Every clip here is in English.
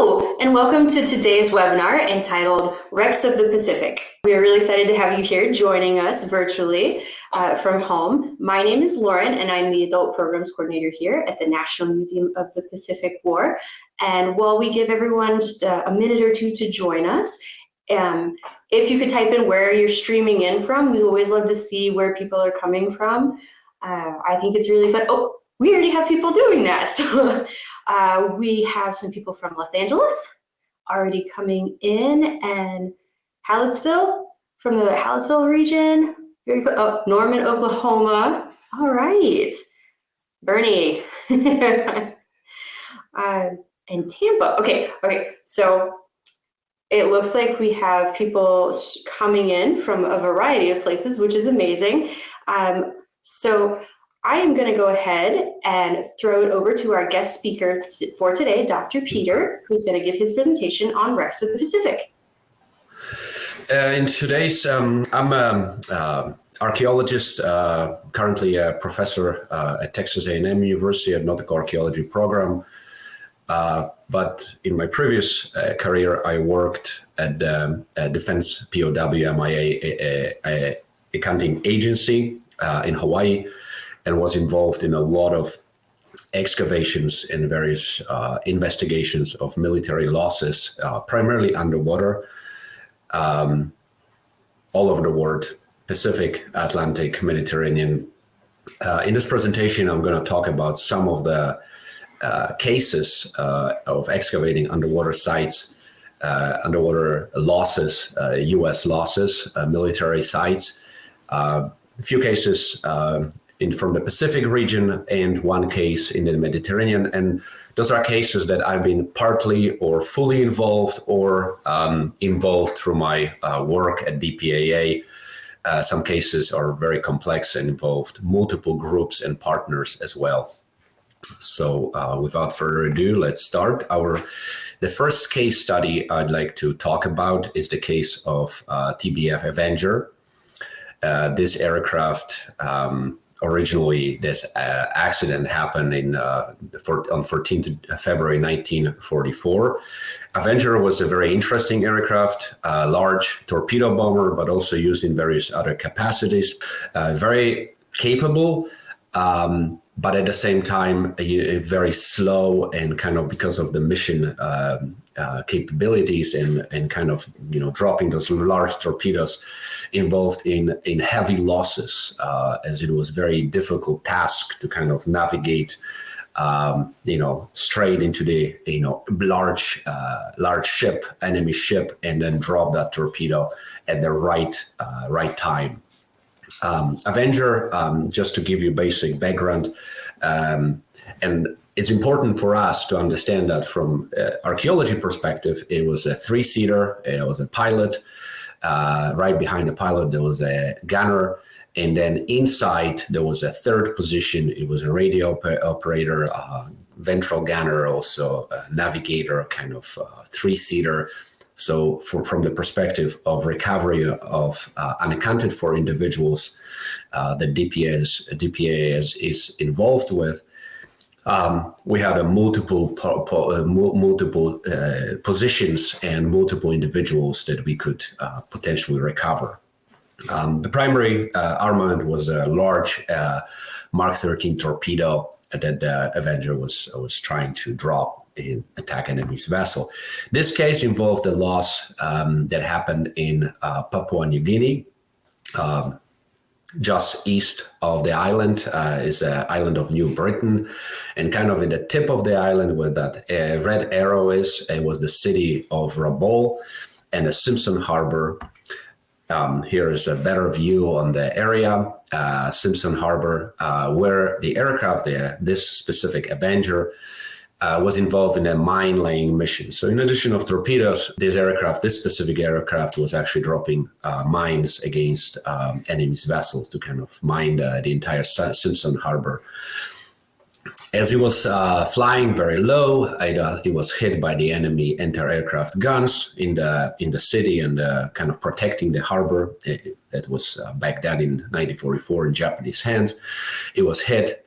Hello, and welcome to today's webinar entitled Wrecks of the Pacific. We are really excited to have you here joining us virtually from home. My name is Lauren, and I'm the Adult Programs Coordinator here at the National Museum of the Pacific War. And while we give everyone just a minute or two to join us, if you could type in where you're streaming in from, we always love to see where people are coming from. I think it's really fun. Oh, we already have people doing that. So we have some people from Los Angeles already coming in, and Hallettsville from the Hallettsville region. Very cool. Oh, Norman, Oklahoma. All right. Bernie. And Tampa. Okay. So it looks like we have people coming in from a variety of places, which is amazing. So I am going to go ahead and throw it over to our guest speaker for today, Dr. Peter, who's going to give his presentation on wrecks of the Pacific. In today's, I'm an archaeologist, currently a professor at Texas A&M University at Nautical Archaeology program. But in my previous career, I worked at Defense POW MIA accounting agency in Hawaii, and was involved in a lot of excavations and various investigations of military losses, primarily underwater, all over the world, Pacific, Atlantic, Mediterranean. In this presentation, I'm going to talk about some of the cases of excavating underwater sites, underwater losses, U.S. losses, military sites, a few cases from the Pacific region and one case in the Mediterranean. And those are cases that I've been partly or fully involved or involved through my work at DPAA. Some cases are very complex and involved multiple groups and partners as well. So without further ado, let's start. The first case study I'd like to talk about is the case of TBF Avenger. This aircraft, originally, this accident happened on 14th February 1944. Avenger was a very interesting aircraft, large torpedo bomber, but also used in various other capacities. Very capable, but at the same time, very slow, and kind of because of the mission capabilities and kind of, dropping those large torpedoes involved in heavy losses, as it was very difficult task to kind of navigate, straight into the, large ship, enemy ship, and then drop that torpedo at the right time. Avenger, just to give you basic background, and it's important for us to understand that from archaeology perspective, it was a three-seater, it was a pilot, right behind the pilot there was a gunner, and then inside there was a third position. It was a radio operator, ventral gunner, also a navigator, kind of three-seater. So from the perspective of recovery of unaccounted for individuals, the DPA is involved with, we had multiple positions and multiple individuals that we could potentially recover. The primary armament was a large Mark 13 torpedo that the Avenger was trying to drop and attack enemy's vessel. This case involved a loss that happened in Papua New Guinea. Just east of the island is the island of New Britain, and kind of in the tip of the island where that red arrow is, it was the city of Rabaul and the Simpson Harbor. Here is a better view on the area, Simpson Harbor, where the aircraft, this specific Avenger, was involved in a mine-laying mission. So in addition of torpedoes, this specific aircraft was actually dropping mines against enemy's vessels to kind of mine the entire Simpson Harbor. As it was flying very low, it was hit by the enemy anti-aircraft guns in the city and kind of protecting the harbor. That was back then in 1944 in Japanese hands. It was hit.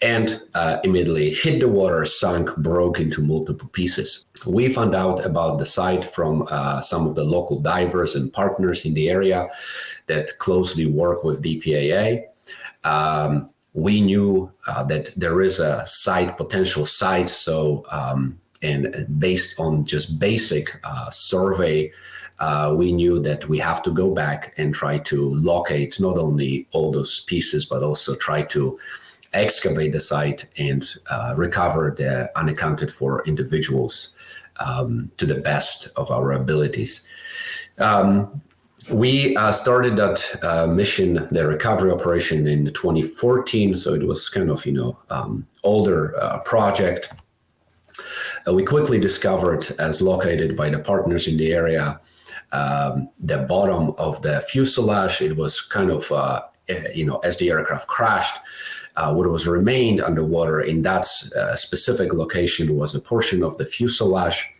and immediately hit the water, sunk, broke into multiple pieces. We found out about the site from some of the local divers and partners in the area that closely work with DPAA. We knew that there is a potential site, so and based on just basic survey, we knew that we have to go back and try to locate not only all those pieces, but also try to excavate the site and recover the unaccounted for individuals to the best of our abilities. We started that mission, the recovery operation, in 2014, so it was kind of, older project. We quickly discovered, as located by the partners in the area, the bottom of the fuselage. It was kind of, as the aircraft crashed, what was remained underwater in that specific location was a portion of the fuselage,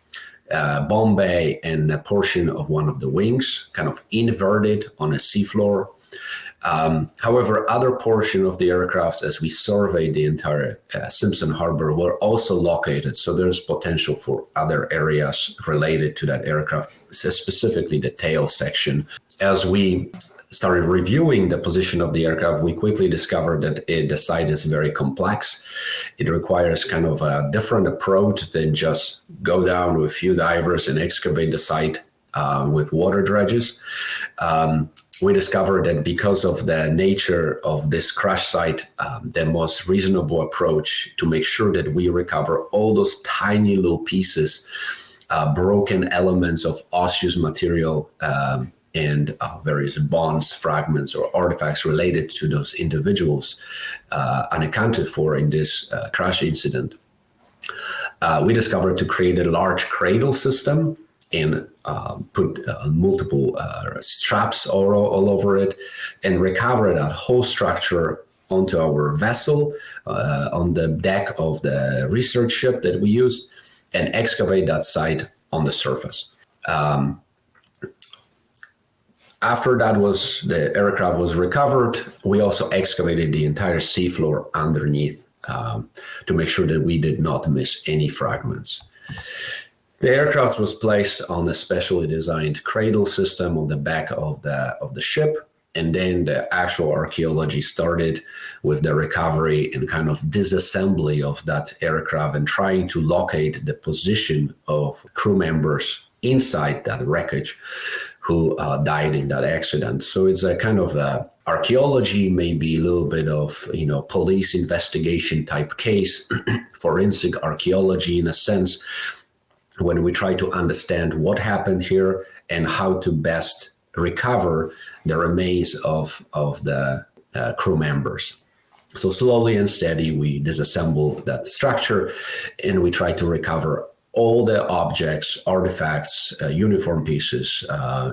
bomb bay, and a portion of one of the wings, kind of inverted on a seafloor. However, other portion of the aircraft, as we surveyed the entire Simpson Harbor, were also located. So there's potential for other areas related to that aircraft, specifically the tail section. As we started reviewing the position of the aircraft, we quickly discovered that the site is very complex. It requires kind of a different approach than just go down with a few divers and excavate the site with water dredges. We discovered that because of the nature of this crash site, the most reasonable approach to make sure that we recover all those tiny little pieces, broken elements of osseous material, and various bones, fragments, or artifacts related to those individuals unaccounted for in this crash incident. We discovered to create a large cradle system and put multiple straps all over it and recover that whole structure onto our vessel on the deck of the research ship that we used and excavate that site on the surface. After the aircraft was recovered, we also excavated the entire seafloor underneath to make sure that we did not miss any fragments. The aircraft was placed on a specially designed cradle system on the back of the ship, and then the actual archaeology started with the recovery and kind of disassembly of that aircraft and trying to locate the position of crew members inside that wreckage who died in that accident. So it's a kind of archaeology, maybe a little bit of police investigation type case, forensic archaeology in a sense, when we try to understand what happened here and how to best recover the remains of the crew members. So slowly and steady, we disassemble that structure and we try to recover all the objects, artifacts, uniform pieces,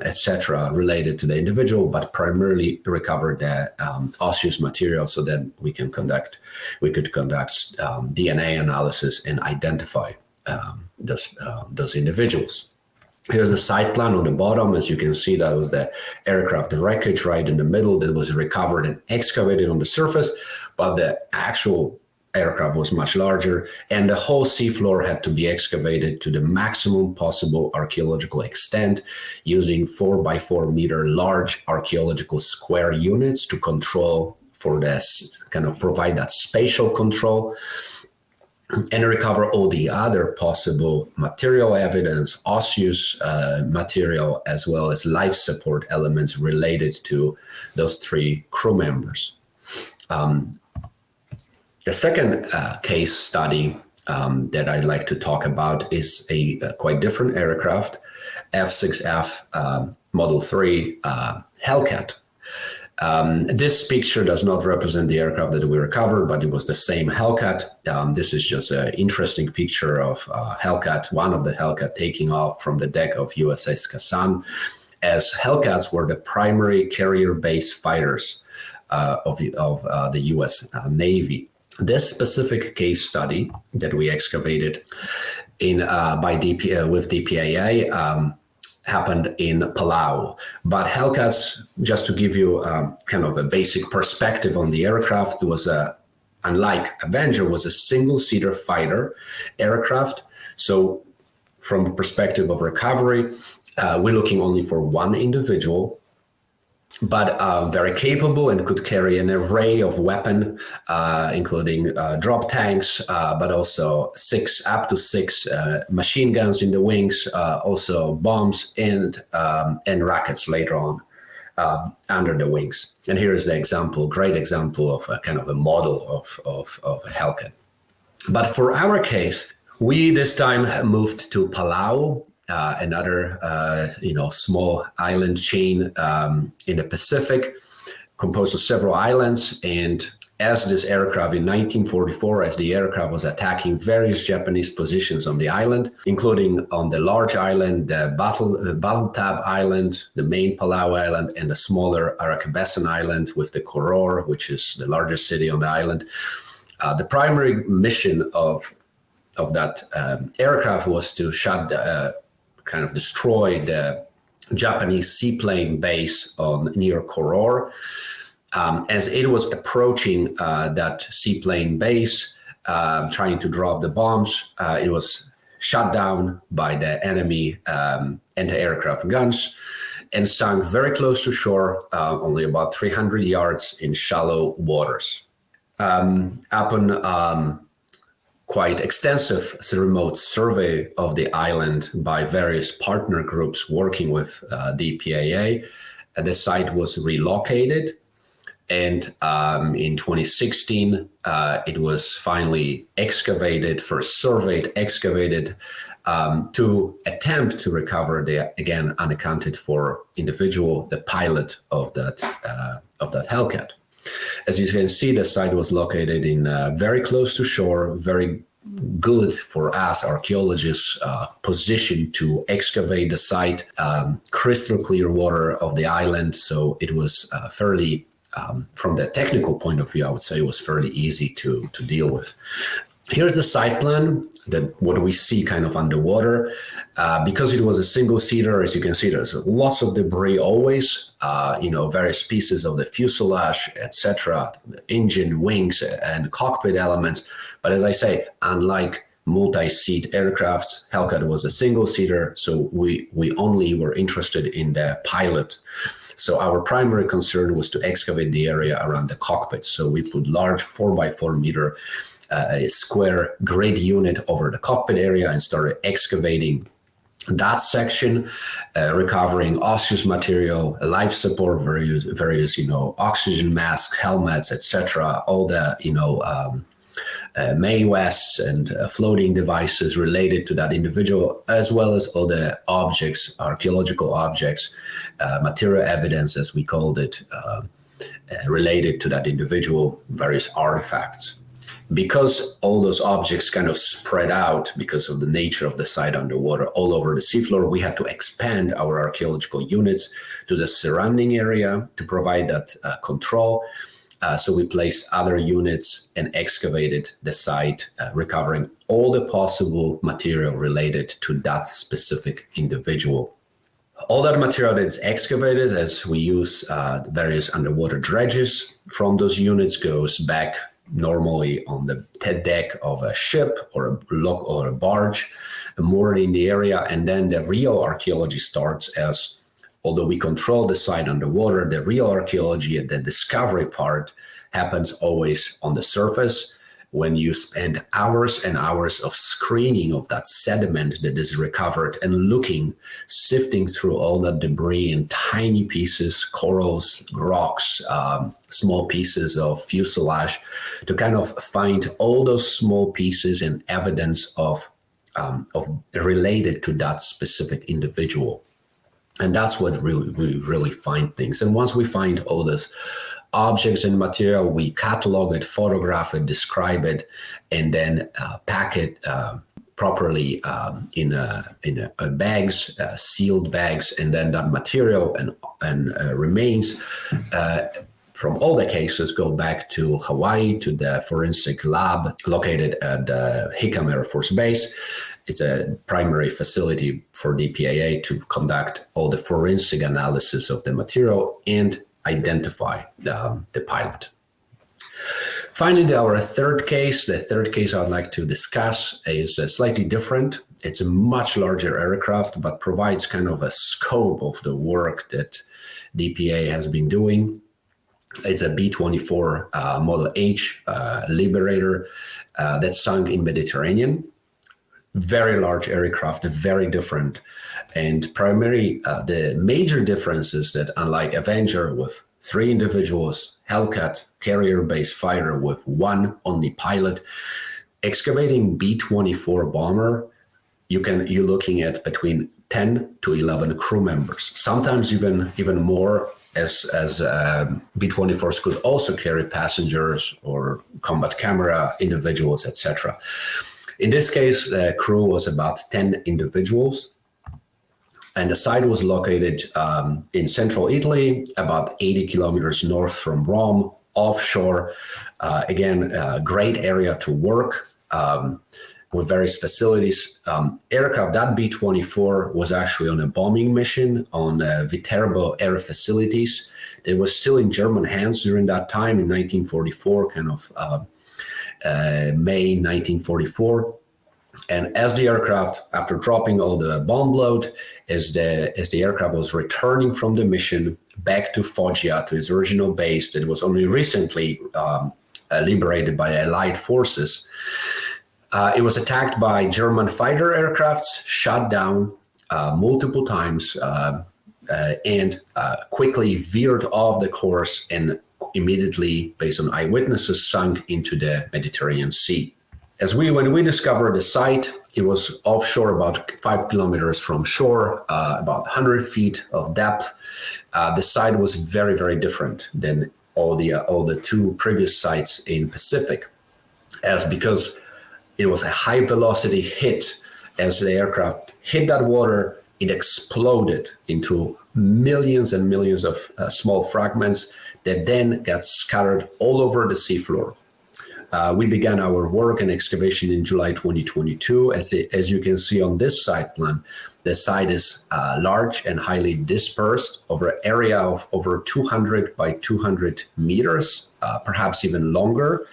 etc., related to the individual, but primarily recover the osseous material so that we could conduct DNA analysis and identify those individuals. Here's the site plan on the bottom. As you can see, that was the aircraft wreckage right in the middle that was recovered and excavated on the surface, but the actual aircraft was much larger, and the whole seafloor had to be excavated to the maximum possible archaeological extent using 4x4 meter large archaeological square units to control for this, kind of provide that spatial control and recover all the other possible material evidence, osseous material, as well as life support elements related to those three crew members. The second case study that I'd like to talk about is a quite different aircraft, F6F Model 3 Hellcat. This picture does not represent the aircraft that we recovered, but it was the same Hellcat. This is just an interesting picture of Hellcat, one of the Hellcat taking off from the deck of USS Kazan, as Hellcats were the primary carrier-based fighters of the US Navy. This specific case study that we excavated with DPAA happened in Palau. But Hellcats, just to give you kind of a basic perspective on the aircraft, it was a unlike Avenger, was a single-seater fighter aircraft. So from the perspective of recovery, we're looking only for one individual, but very capable and could carry an array of weapon, including drop tanks, but also up to six machine guns in the wings, also bombs and rockets later on under the wings. And here is the example, great example of a kind of a model of a Hellcat. But for our case, we this time moved to Palau, another small island chain in the Pacific, composed of several islands. And as this aircraft in 1944, as the aircraft was attacking various Japanese positions on the island, including on the large island, the Battletab Island, the main Palau Island, and the smaller Arakabesan Island with the Koror, which is the largest city on the island. The primary mission of that aircraft was to destroy the Japanese seaplane base near Koror. As it was approaching that seaplane base, trying to drop the bombs, it was shot down by the enemy anti-aircraft guns and sunk very close to shore, only about 300 yards in shallow waters. Upon quite extensive remote survey of the island by various partner groups working with DPAA, the site was relocated. And in 2016, it was finally excavated, first surveyed, excavated, to attempt to recover the, again, unaccounted for individual, the pilot of that Hellcat. As you can see, the site was located in very close to shore, very good for us archaeologists position to excavate the site, crystal clear water of the island. So it was fairly, from the technical point of view, I would say it was fairly easy to deal with. Here's the site plan, what we see kind of underwater. Because it was a single-seater, as you can see, there's lots of debris always, various pieces of the fuselage, etc., engine, wings, and cockpit elements. But as I say, unlike multi-seat aircrafts, Hellcat was a single-seater, so we only were interested in the pilot. So our primary concern was to excavate the area around the cockpit. So we put large 4x4 meter square grid unit over the cockpit area and started excavating that section, recovering osseous material, life support, various oxygen masks, helmets, etc. All the May-Wests and floating devices related to that individual, as well as all the objects, archaeological objects, material evidence, as we called it, related to that individual, various artifacts. Because all those objects kind of spread out because of the nature of the site underwater all over the seafloor, we had to expand our archaeological units to the surrounding area to provide that control. So we placed other units and excavated the site, recovering all the possible material related to that specific individual. All that material that's excavated, as we use various underwater dredges from those units, goes back normally on the deck of a ship or a barge moored in the area. And then the real archaeology starts, as although we control the site underwater, the real archaeology and the discovery part happens always on the surface, when you spend hours and hours of screening of that sediment that is recovered and sifting through all that debris in tiny pieces, corals, rocks, small pieces of fuselage, to kind of find all those small pieces and evidence of related to that specific individual. And that's what we really find things. And once we find all this objects and material, we catalog it, photograph it, describe it, and then pack it properly in bags, sealed bags, and then that material and remains from all the cases go back to Hawaii, to the forensic lab located at Hickam Air Force Base. It's a primary facility for DPAA to conduct all the forensic analysis of the material and identify the pilot. Finally, our third case, the third case I'd like to discuss is slightly different. It's a much larger aircraft, but provides kind of a scope of the work that DPA has been doing. It's a B24 Model H Liberator that sunk in Mediterranean. Very large aircraft, very different. And primarily, the major difference is that unlike Avenger with 3 individuals, Hellcat carrier-based fighter with 1 only pilot, excavating B24 bomber, you're looking at between 10 to 11 crew members, sometimes even more, as B24s could also carry passengers or combat camera individuals, etc. In this case, the crew was about 10 individuals, and the site was located in central Italy, about 80 kilometers north from Rome, offshore. Again, a great area to work with various facilities. Aircraft, that B-24 was actually on a bombing mission on Viterbo air facilities. It was still in German hands during that time in 1944, kind of May 1944. And as the aircraft, after dropping all the bomb load, as the aircraft was returning from the mission back to Foggia, to its original base that was only recently liberated by Allied forces, it was attacked by German fighter aircrafts, shot down multiple times, and quickly veered off the course and immediately, based on eyewitnesses, sunk into the Mediterranean Sea. When we discovered the site, it was offshore about 5 kilometers from shore, about 100 feet of depth. The site was very, very different than all the 2 previous sites in Pacific, because it was a high velocity hit. As the aircraft hit that water, it exploded into millions and millions of small fragments that then got scattered all over the seafloor. We began our work and excavation in July 2022. As you can see on this site plan, the site is large and highly dispersed over an area of over 200 by 200 meters, perhaps even longer,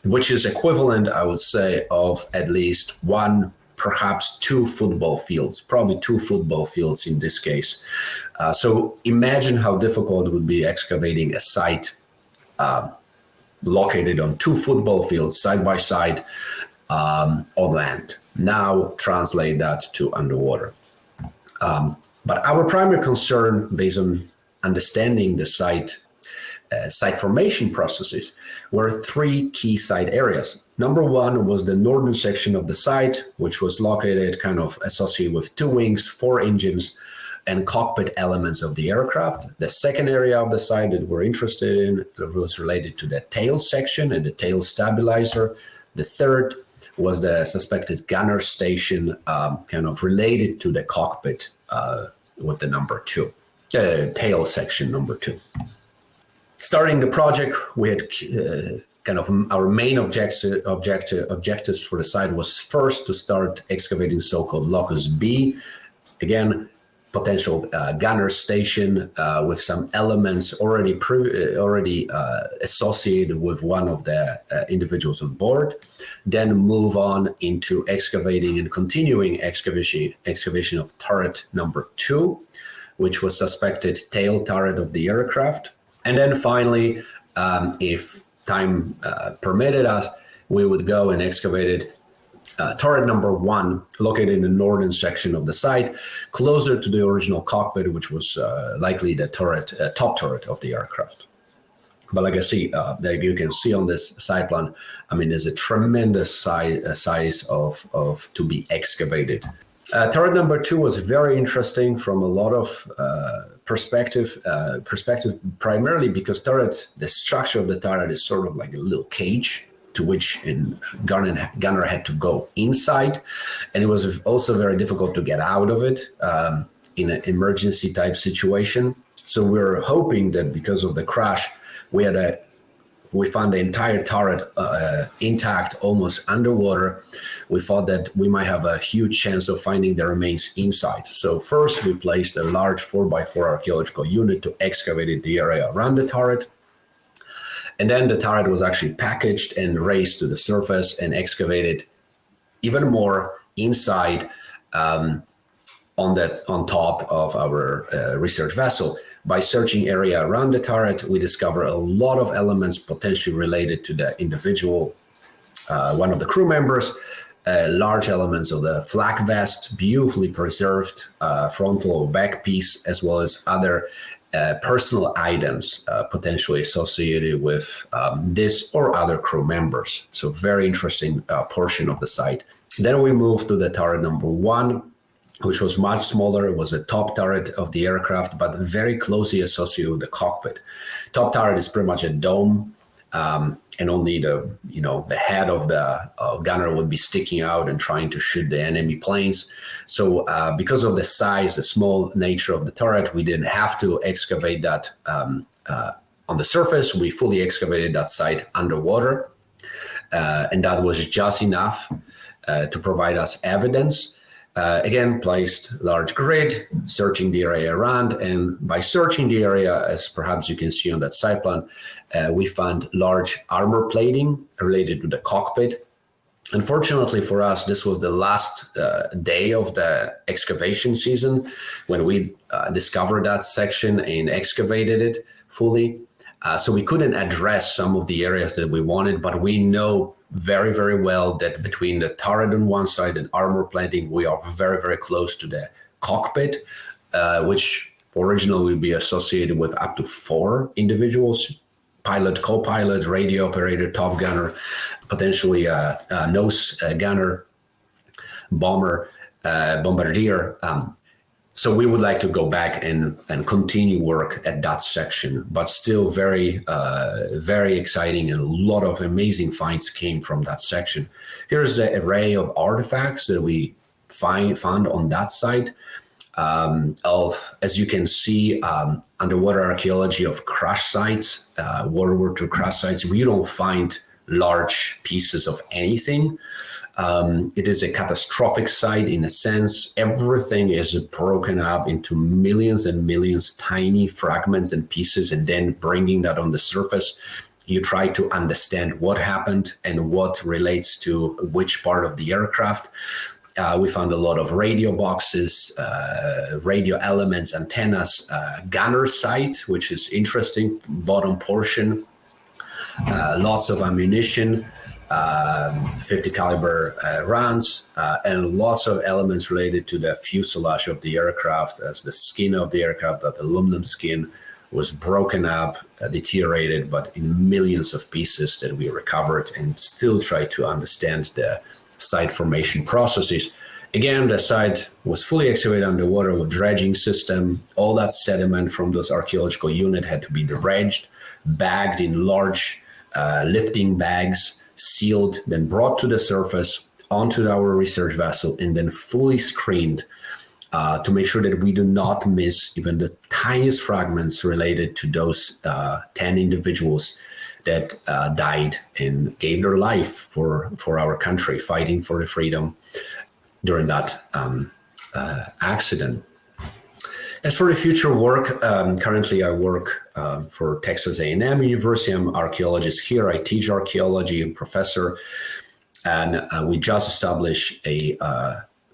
which is equivalent, I would say, of at least 1, perhaps 2 football fields, probably 2 football fields in this case. So imagine how difficult it would be excavating a site located on 2 football fields side by side on land. Now translate that to underwater. But our primary concern, based on understanding the site formation processes, were 3 key site areas. Number 1 was the northern section of the site, which was located kind of associated with 2 wings, 4 engines, and cockpit elements of the aircraft. The second area of the site that we're interested in was related to the tail section and the tail stabilizer. The third was the suspected gunner station, kind of related to the cockpit with the number 2, tail section number 2. Starting the project, we had kind of our main objectives for the site was first to start excavating so-called Locus B. Again, potential gunner station with some elements already associated with one of the individuals on board. Then move on into excavating and continuing excavation of turret number 2, which was suspected tail turret of the aircraft. And then finally, if time permitted us, we would go and excavate turret number 1, located in the northern section of the site, closer to the original cockpit, which was likely the top turret of the aircraft. But like that you can see on this site plan, I mean, there's a tremendous size of to be excavated. Turret number 2 was very interesting from a lot of perspective, primarily because the structure of the turret is sort of like a little cage to which gunner had to go inside. And it was also very difficult to get out of it in an emergency type situation. So we're hoping that because of the crash, we found the entire turret intact, almost underwater. We thought that we might have a huge chance of finding the remains inside. So first we placed a large 4x4 archaeological unit to excavate the area around the turret. And then the turret was actually packaged and raised to the surface and excavated even more inside on top of our research vessel. By searching area around the turret, we discover a lot of elements potentially related to the individual, one of the crew members, large elements of the flak vest, beautifully preserved frontal or back piece, as well as other personal items potentially associated with this or other crew members. So very interesting portion of the site. Then we moved to the turret number 1, which was much smaller. It was a top turret of the aircraft, but very closely associated with the cockpit. Top turret is pretty much a dome, and only the head of the gunner would be sticking out and trying to shoot the enemy planes. So because of the size, the small nature of the turret, we didn't have to excavate that on the surface. We fully excavated that site underwater, and that was just enough to provide us evidence. Again, placed large grid, searching the area around, and by searching the area, as perhaps you can see on that side plan, we found large armor plating related to the cockpit. Unfortunately for us, this was the last day of the excavation season when we discovered that section and excavated it fully. So we couldn't address some of the areas that we wanted, but we know very, very well that between the turret on one side and armor plating, we are very, very close to the cockpit, which originally would be associated with up to 4 individuals: pilot, co-pilot, radio operator, top gunner, potentially a nose gunner, bomber, bombardier. So we would like to go back and continue work at that section, but still very, very exciting, and a lot of amazing finds came from that section. Here's the array of artifacts that we found on that site. As you can see, underwater archaeology of crash sites, World War II crash sites, we don't find large pieces of anything. It is a catastrophic site in a sense. Everything is broken up into millions and millions tiny fragments and pieces, and then bringing that on the surface, you try to understand what happened and what relates to which part of the aircraft. We found a lot of radio boxes, radio elements, antennas, gunner site, which is interesting, bottom portion, lots of ammunition, 50 caliber rounds, and lots of elements related to the fuselage of the aircraft, as the skin of the aircraft, that aluminum skin was broken up, deteriorated, but in millions of pieces that we recovered, and still try to understand the site formation processes. Again, the site was fully excavated underwater with dredging system. All that sediment from those archaeological units had to be dredged, bagged in large lifting bags, sealed, then brought to the surface onto our research vessel, and then fully screened to make sure that we do not miss even the tiniest fragments related to those 10 individuals that died and gave their life for our country, fighting for the freedom during that accident. As for the future work, currently I work for Texas A&M University. I'm an archaeologist here. I teach archaeology and professor, and we just established a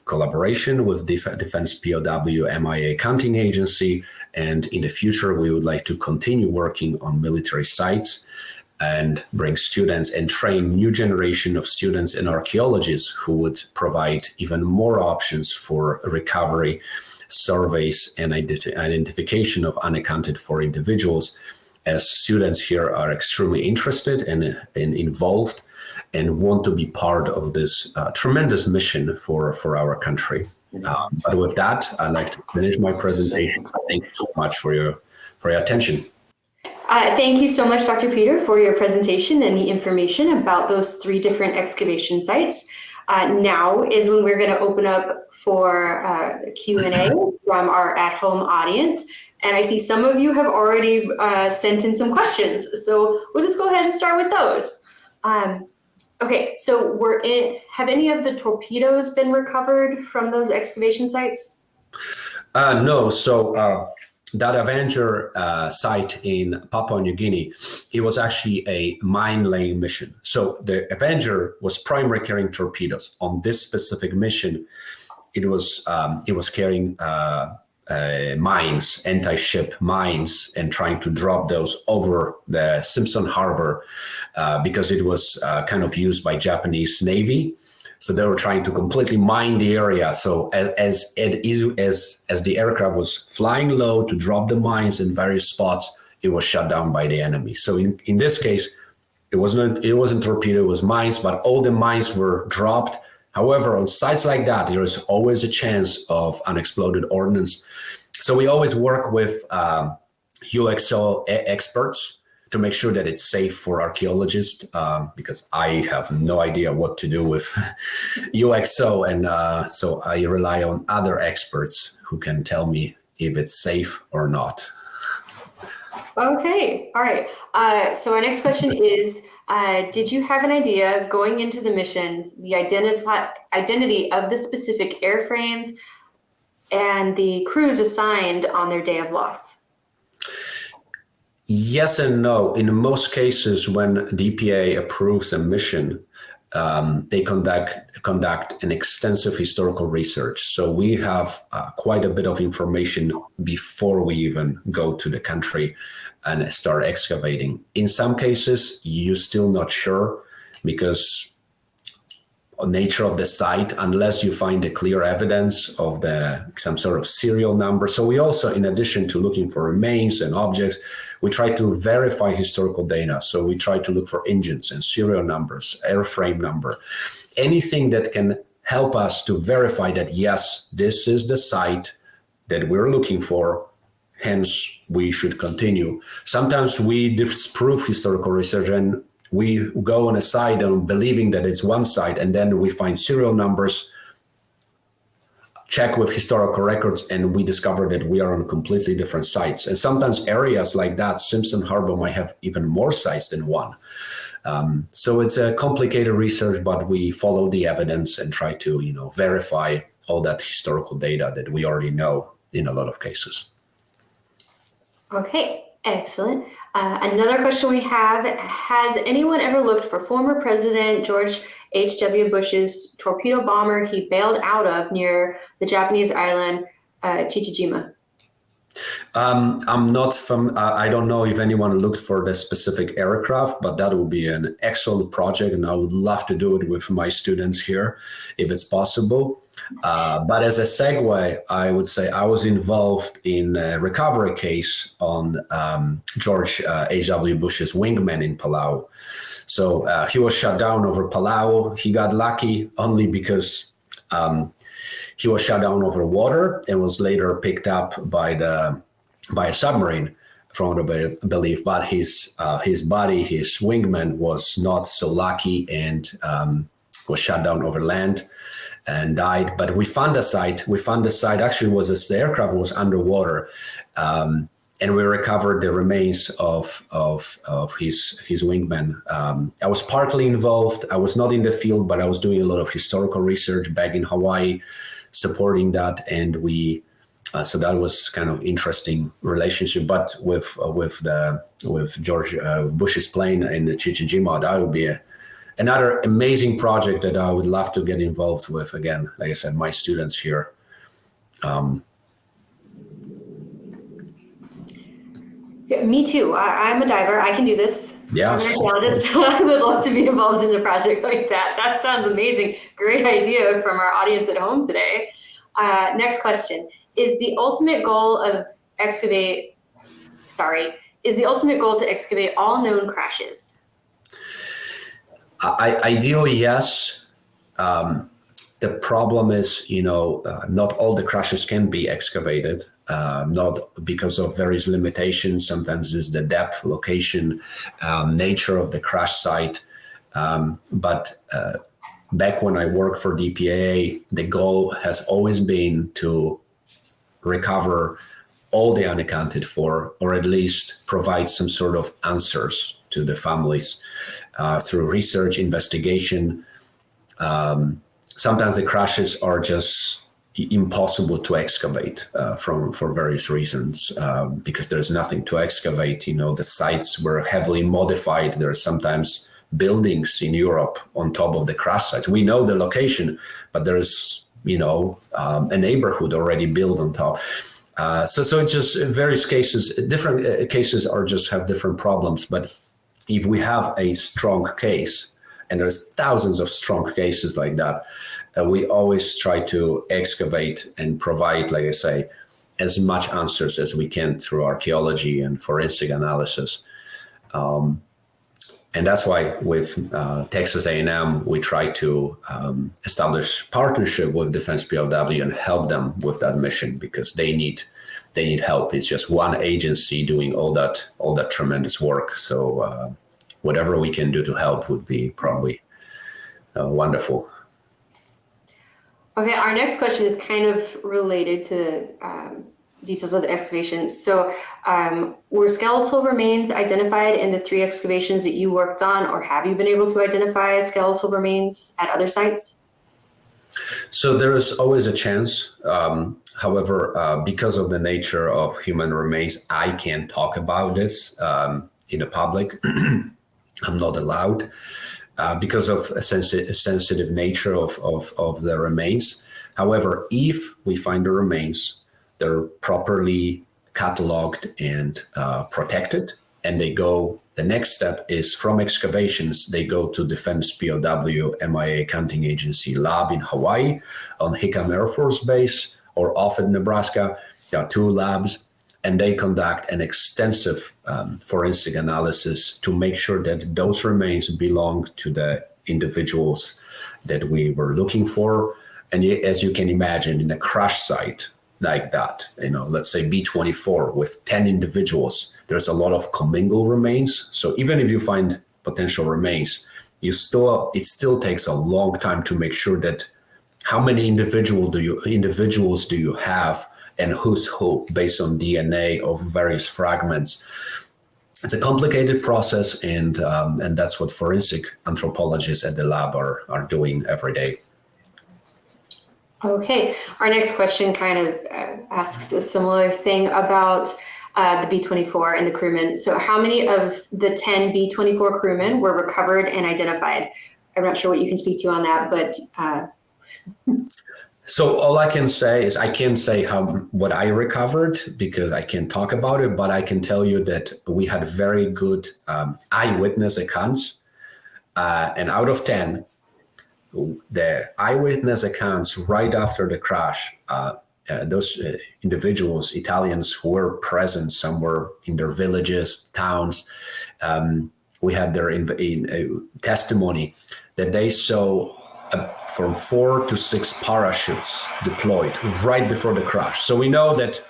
collaboration with Defense POW MIA Accounting Agency, and in the future we would like to continue working on military sites and bring students and train new generation of students and archaeologists who would provide even more options for recovery, surveys, and identification of unaccounted for individuals, as students here are extremely interested and involved and want to be part of this tremendous mission for our country. But with that, I'd like to finish my presentation. Thank you so much for your attention. Thank you so much, Dr. Peter, for your presentation and the information about those 3 different excavation sites. Now is when we're going to open up for Q&A from our at-home audience. And I see some of you have already sent in some questions. So we'll just go ahead and start with those. Okay, so have any of the torpedoes been recovered from those excavation sites? No, so that Avenger site in Papua New Guinea, it was actually a mine-laying mission. So the Avenger was primarily carrying torpedoes. On this specific mission, it was carrying mines, anti-ship mines, and trying to drop those over the Simpson Harbor because it was kind of used by Japanese Navy. So they were trying to completely mine the area. So as the aircraft was flying low to drop the mines in various spots, it was shot down by the enemy. So in this case, it wasn't torpedo, it was mines, but all the mines were dropped. However, on sites like that, there is always a chance of unexploded ordnance. So we always work with UXO experts to make sure that it's safe for archaeologists, because I have no idea what to do with UXO. And so I rely on other experts who can tell me if it's safe or not. Okay, all right. So our next question is, did you have an idea going into the missions, the identity of the specific airframes and the crews assigned on their day of loss? Yes and no. In most cases, when DPA approves a mission, they conduct an extensive historical research. So we have quite a bit of information before we even go to the country and start excavating. In some cases, you're still not sure because nature of the site, unless you find a clear evidence of some sort of serial number. So we also, in addition to looking for remains and objects, we try to verify historical data. So we try to look for engines and serial numbers, airframe number, anything that can help us to verify that, yes, this is the site that we're looking for, hence we should continue. Sometimes we disprove historical research and we go on a site and believing that it's one site, and then we find serial numbers, check with historical records, and we discover that we are on completely different sites. And sometimes areas like that, Simpson Harbor might have even more sites than one. So it's a complicated research, but we follow the evidence and try to, verify all that historical data that we already know in a lot of cases. Okay, excellent. Another question we have, has anyone ever looked for former President George H.W. Bush's torpedo bomber he bailed out of near the Japanese island Chichijima? I'm not from, I don't know if anyone looked for the specific aircraft, but that would be an excellent project, and I would love to do it with my students here if it's possible. But as a segue, I would say I was involved in a recovery case on George H.W. Bush's wingman in Palau. So he was shot down over Palau. He got lucky only because he was shot down over water and was later picked up by a submarine from the belief. But his body, his wingman, was not so lucky and was shot down over land and died. But we found the site. Actually, the aircraft was underwater, and we recovered the remains of his wingman. I was partly involved. I was not in the field, but I was doing a lot of historical research back in Hawaii, supporting that, and we. So that was kind of interesting relationship. But with George Bush's plane in the Chichijima, that would be another amazing project that I would love to get involved with. Again, like I said, my students here. Yeah, me too. I'm a diver. I can do this. Yes. I'm an archaeologist. I would love to be involved in a project like that. That sounds amazing. Great idea from our audience at home today. Next question. Is the ultimate goal to excavate all known crashes? Ideally, yes. The problem is, not all the crashes can be excavated, not because of various limitations. Sometimes it's the depth, location, nature of the crash site. But back when I worked for DPA, the goal has always been to recover all the unaccounted for, or at least provide some sort of answers to the families through research, investigation. Sometimes the crashes are just, impossible to excavate for various reasons, because there's nothing to excavate. The sites were heavily modified. There are sometimes buildings in Europe on top of the crash sites. We know the location, but there's a neighborhood already built on top. So it's just various cases. Different cases are just have different problems. But if we have a strong case, and there's thousands of strong cases like that, we always try to excavate and provide, like I say, as much answers as we can through archaeology and forensic analysis. And that's why with Texas A&M, we try to establish partnership with Defense POW and help them with that mission, because they need help. It's just one agency doing all that tremendous work. So whatever we can do to help would be probably wonderful. Okay, our next question is kind of related to details of the excavations. So were skeletal remains identified in the 3 excavations that you worked on, or have you been able to identify skeletal remains at other sites? So there is always a chance. However, because of the nature of human remains, I can't talk about this in the public. I'm not allowed because of a sensitive nature of the remains. However, if we find the remains, they're properly cataloged and protected, and the next step is from excavations, they go to Defense POW MIA Accounting Agency lab in Hawaii, on Hickam Air Force Base, or off in Nebraska. There are 2 labs, and they conduct an extensive forensic analysis to make sure that those remains belong to the individuals that we were looking for. And as you can imagine, in a crash site like that, let's say B24 with 10 individuals, there's a lot of commingled remains. So even if you find potential remains, it still takes a long time to make sure that how many individuals do you have, and who's who, based on DNA of various fragments. It's a complicated process, and that's what forensic anthropologists at the lab are doing every day. Okay, our next question kind of asks a similar thing about the B-24 and the crewmen. So how many of the 10 B-24 crewmen were recovered and identified? I'm not sure what you can speak to on that, but... So all I can say is I can't say what I recovered, because I can't talk about it, but I can tell you that we had very good eyewitness accounts. And out of 10, the eyewitness accounts right after the crash, those individuals, Italians who were present somewhere in their villages, towns, we had their testimony that they saw from 4 to 6 parachutes deployed right before the crash. So we know that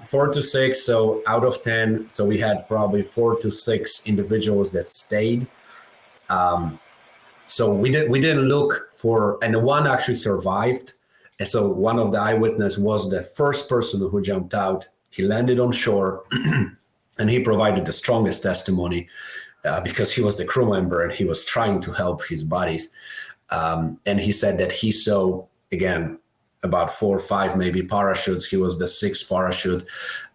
4 to 6, so out of 10, so we had probably 4 to 6 individuals that stayed. So we didn't look for, and one actually survived. And so one of the eyewitnesses was the first person who jumped out. He landed on shore and he provided the strongest testimony because he was the crew member and he was trying to help his buddies. And he said that he saw, again, about 4 or 5 maybe parachutes. He was the 6th parachute.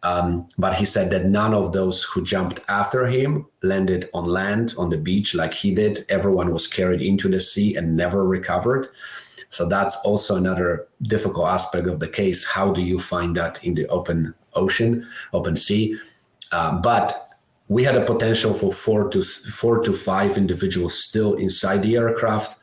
But he said that none of those who jumped after him landed on land, on the beach like he did. Everyone was carried into the sea and never recovered. So that's also another difficult aspect of the case. How do you find that in the open ocean, open sea? But we had a potential for 4 to 5 individuals still inside the aircraft.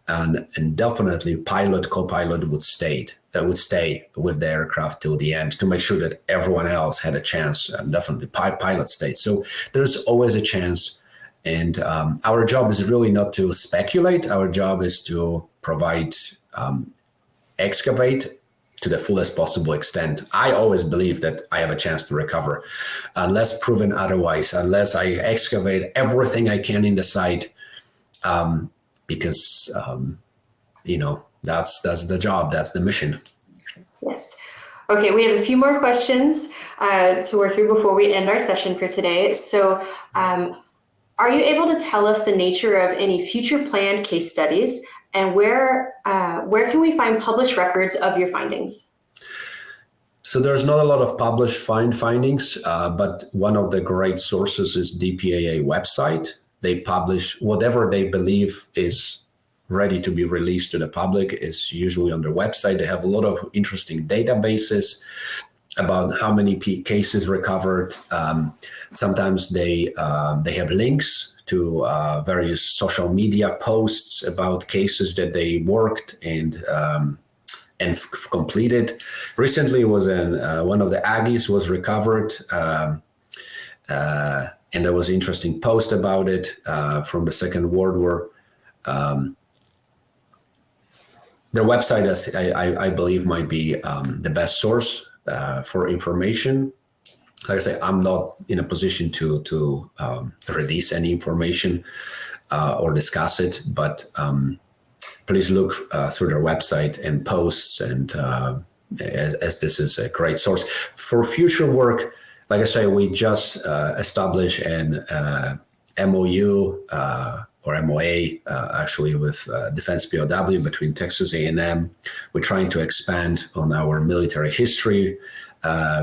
And definitely pilot, co-pilot would stay with the aircraft till the end to make sure that everyone else had a chance. And definitely pilot stayed. So there's always a chance. And our job is really not to speculate. Our job is to provide, excavate to the fullest possible extent. I always believe that I have a chance to recover, unless proven otherwise, unless I excavate everything I can in the site. Because that's the job, that's the mission. Yes. Okay, we have a few more questions to work through before we end our session for today. So are you able to tell us the nature of any future planned case studies And where can we find published records of your findings? So there's not a lot of published findings, but one of the great sources is DPAA website. They publish whatever they believe is ready to be released to the public is usually on their website. They have a lot of interesting databases about how many cases recovered. Sometimes they have links to various social media posts about cases that they worked and completed. Recently was one of the Aggies was recovered, and there was an interesting post about it from the Second World War. Their website, I believe, might be the best source for information. Like I say, I'm not in a position to release any information or discuss it, but please look through their website and posts, and as this is a great source for future work. Like I say, we just established an MOU or MOA actually with Defense POW between Texas A&M. We're trying to expand on our military history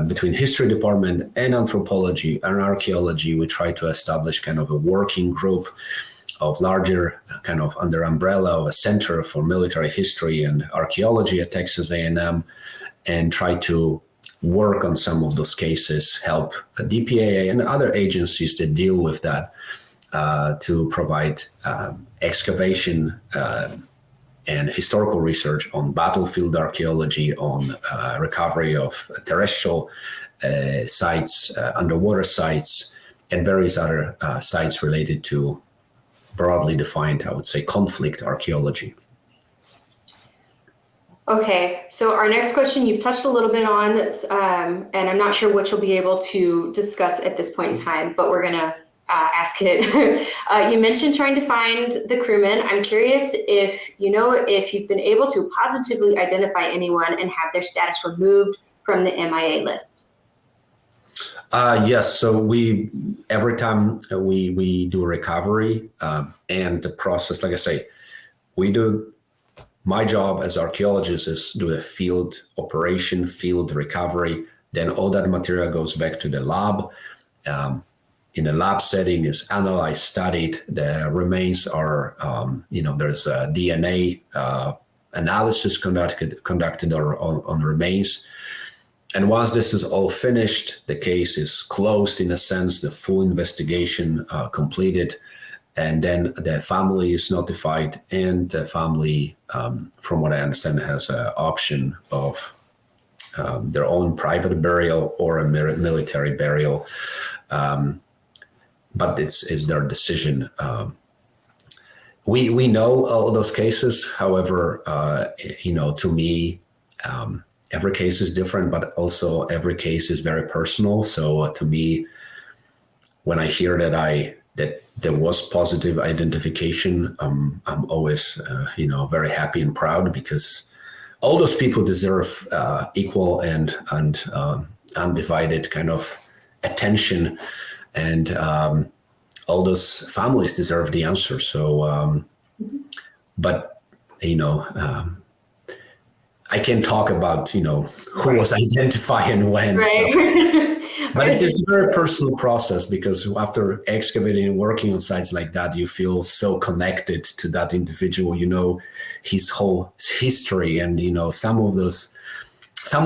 between history department and anthropology and archaeology. We try to establish kind of a working group of larger kind of under umbrella of a center for military history and archaeology at Texas A&M, and try to work on some of those cases, help DPAA and other agencies that deal with that to provide excavation and historical research on battlefield archaeology, on recovery of terrestrial sites, underwater sites, and various other sites related to broadly defined, I would say, conflict archaeology. Okay, so our next question you've touched a little bit on, and I'm not sure what you'll be able to discuss at this point in time, but we're gonna ask it. You mentioned trying to find the crewmen. I'm curious if you've been able to positively identify anyone and have their status removed from the MIA list. Yes, so every time we do a recovery and the process, like I say, my job as archaeologist is do a field operation, field recovery, then all that material goes back to the lab. In a lab setting is analyzed, studied, the remains are, there's a DNA analysis conducted on remains. And once this is all finished, the case is closed in a sense, the full investigation completed, and then the family is notified, and the family, from what I understand, has an option of their own private burial or a military burial, but it's their decision. We know all those cases. However, to me, every case is different, but also every case is very personal. So to me, when I hear that there was positive identification, I'm always, very happy and proud, because all those people deserve equal and undivided kind of attention, and all those families deserve the answer. So, but I can talk about, who was identified and when. Right. So. But it's a very personal process, because after excavating and working on sites like that, you feel so connected to that individual, his whole history. And, some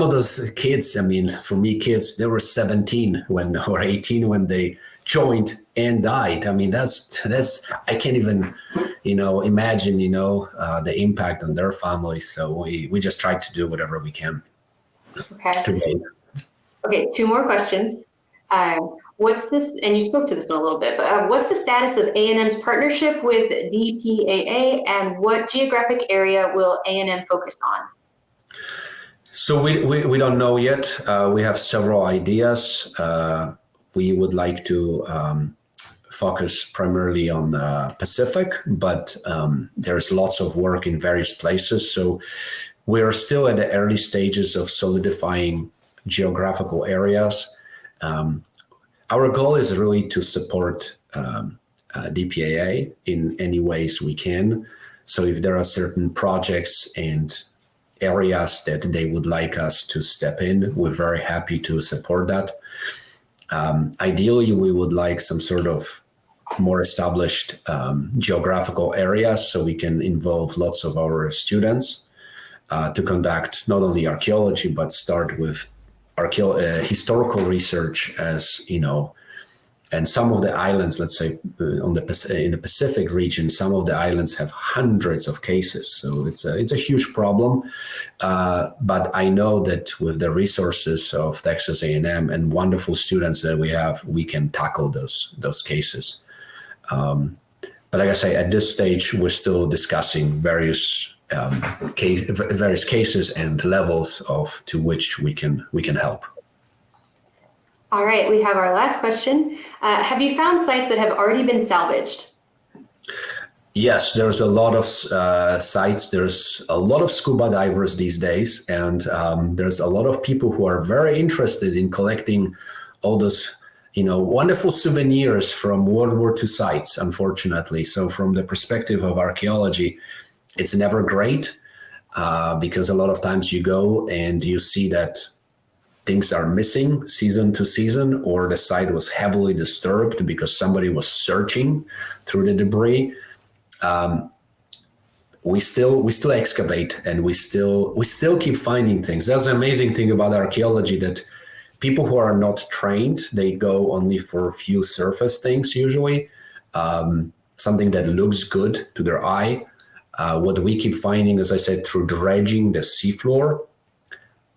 of those kids, I mean, for me, kids, they were 17 or 18 when they joined and died. I mean, that's I can't even, imagine, the impact on their families. So we just try to do whatever we can. Okay. Today. Okay, two more questions. What's this, and you spoke to this one a little bit, but what's the status of A&M's partnership with DPAA, and what geographic area will A&M focus on? So we don't know yet. We have several ideas. We would like to focus primarily on the Pacific, but there's lots of work in various places. So we're still at the early stages of solidifying geographical areas. Our goal is really to support DPAA in any ways we can. So if there are certain projects and areas that they would like us to step in, we're very happy to support that. Ideally, we would like some sort of more established geographical areas so we can involve lots of our students to conduct not only archaeology, but start with historical research, as you know. And some of the islands, let's say in the Pacific region, some of the islands have hundreds of cases. So it's a huge problem. But I know that with the resources of Texas A&M and wonderful students that we have, we can tackle those cases. But like I say, at this stage, we're still discussing various cases and levels to which we can help. All right, we have our last question. Have you found sites that have already been salvaged? Yes, there's a lot of sites. There's a lot of scuba divers these days, and there's a lot of people who are very interested in collecting all those, wonderful souvenirs from World War II sites, unfortunately. So from the perspective of archaeology, it's never great because a lot of times you go and you see that things are missing season to season, or the site was heavily disturbed because somebody was searching through the debris. We still excavate, and we still keep finding things. That's the amazing thing about archaeology, that people who are not trained, they go only for a few surface things usually, something that looks good to their eye. What we keep finding, as I said, through dredging the seafloor,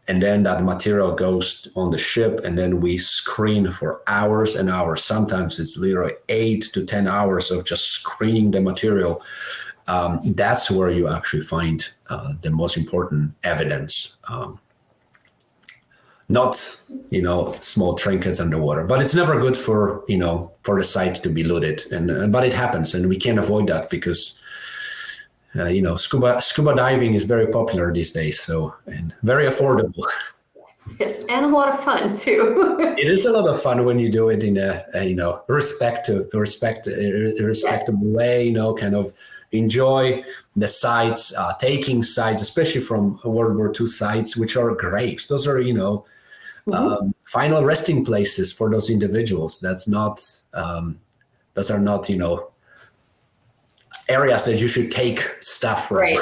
and then that material goes on the ship, and then we screen for hours and hours. Sometimes it's literally 8 to 10 hours of just screening the material. That's where you actually find the most important evidence. Not, small trinkets underwater, but it's never good for the site to be looted. But it happens, and we can't avoid that because scuba diving is very popular these days, and very affordable. Yes, and a lot of fun too. It is a lot of fun when you do it in a respectable way. Kind of enjoy the sites, taking sites, especially from World War II sites, which are graves. Those are final resting places for those individuals. Those are not areas that you should take stuff from. Right.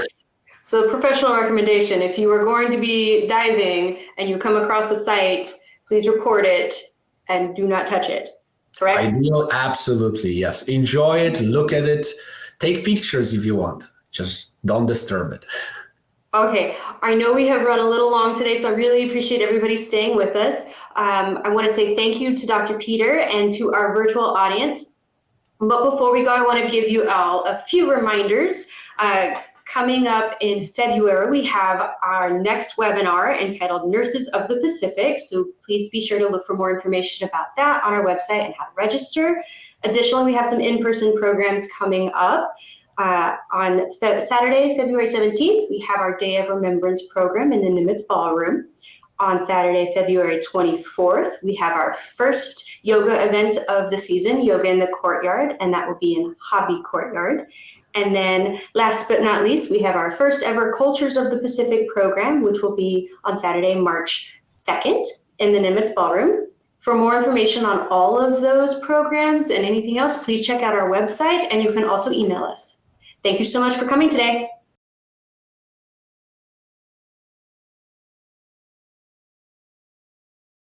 So professional recommendation, if you are going to be diving and you come across a site, please report it and do not touch it. Correct? Ideal, absolutely, yes. Enjoy it, look at it, take pictures if you want. Just don't disturb it. Okay, I know we have run a little long today, so I really appreciate everybody staying with us. I want to say thank you to Dr. Peter and to our virtual audience. But before we go, I want to give you all a few reminders. Coming up in February, we have our next webinar entitled Nurses of the Pacific. So please be sure to look for more information about that on our website and how to register. Additionally, we have some in-person programs coming up. On Saturday, February 17th, we have our Day of Remembrance program in the Nimitz Ballroom. On Saturday, February 24th, we have our first yoga event of the season, Yoga in the Courtyard, and that will be in Hobby Courtyard. And then last but not least, we have our first ever Cultures of the Pacific program, which will be on Saturday, March 2nd in the Nimitz Ballroom. For more information on all of those programs and anything else, please check out our website, and you can also email us. Thank you so much for coming today.